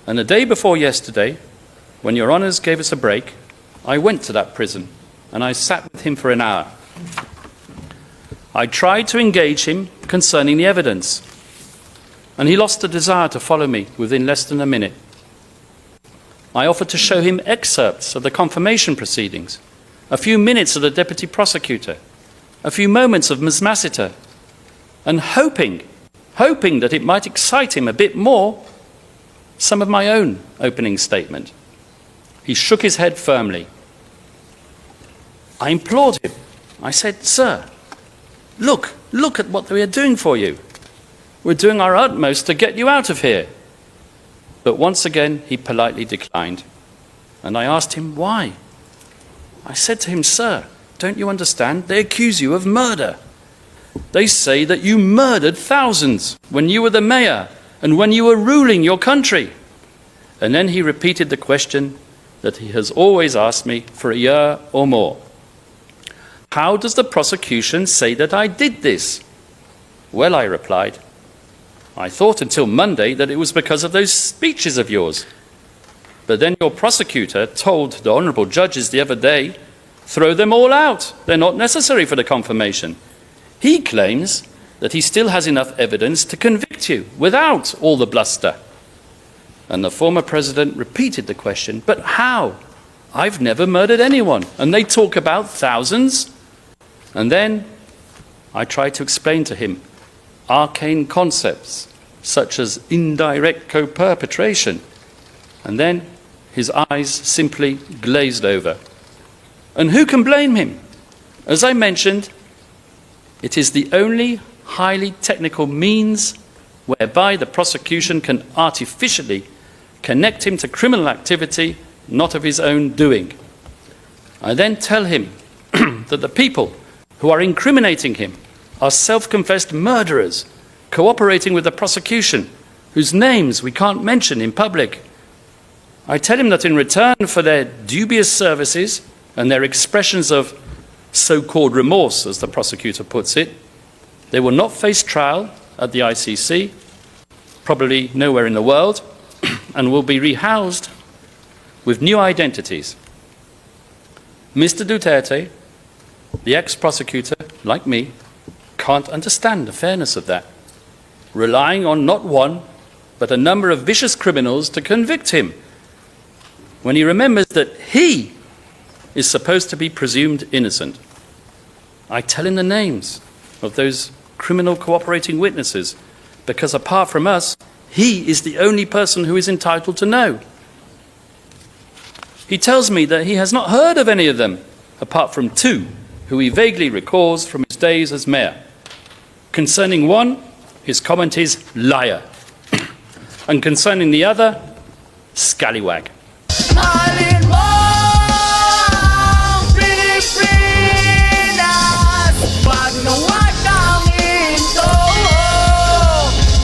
And the day before yesterday, when Your Honours gave us a break, I went to that prison and I sat with him for an hour. I tried to engage him concerning the evidence, and he lost the desire to follow me within less than a minute. I offered to show him excerpts of the confirmation proceedings, a few minutes of the deputy prosecutor, a few moments of Ms. Massiter, and hoping that it might excite him a bit more, some of my own opening statement. He shook his head firmly. I implored him. I said, "Sir, look at what we are doing for you. We're doing our utmost to get you out of here." But once again, he politely declined. And I asked him why. I said to him, "Sir, don't you understand? They accuse you of murder. They say that you murdered thousands when you were the mayor and when you were ruling your country." And then he repeated the question that he has always asked me for a year or more. "How does the prosecution say that I did this?" "Well," I replied, "I thought until Monday that it was because of those speeches of yours. But then your prosecutor told the honourable judges the other day, throw them all out. They're not necessary for the confirmation. He claims that he still has enough evidence to convict you without all the bluster." And the former president repeated the question, "But how? I've never murdered anyone, and they talk about thousands." And then I tried to explain to him arcane concepts such as indirect co-perpetration, and then his eyes simply glazed over. And who can blame him? As I mentioned, it is the only highly technical means whereby the prosecution can artificially connect him to criminal activity not of his own doing. I then tell him that the people who are incriminating him are self-confessed murderers cooperating with the prosecution, whose names we can't mention in public. I tell him that in return for their dubious services and their expressions of so-called remorse, as the prosecutor puts it, they will not face trial at the ICC, probably nowhere in the world, and will be rehoused with new identities. Mr. Duterte, the ex-prosecutor, like me, can't understand the fairness of that, relying on not one, but a number of vicious criminals to convict him, when he remembers that he is supposed to be presumed innocent. I tell him the names of those criminal cooperating witnesses, because apart from us, he is the only person who is entitled to know. He tells me that he has not heard of any of them, apart from two, who he vaguely recalls from his days as mayor. Concerning one, his comment is liar, and concerning the other, scallywag.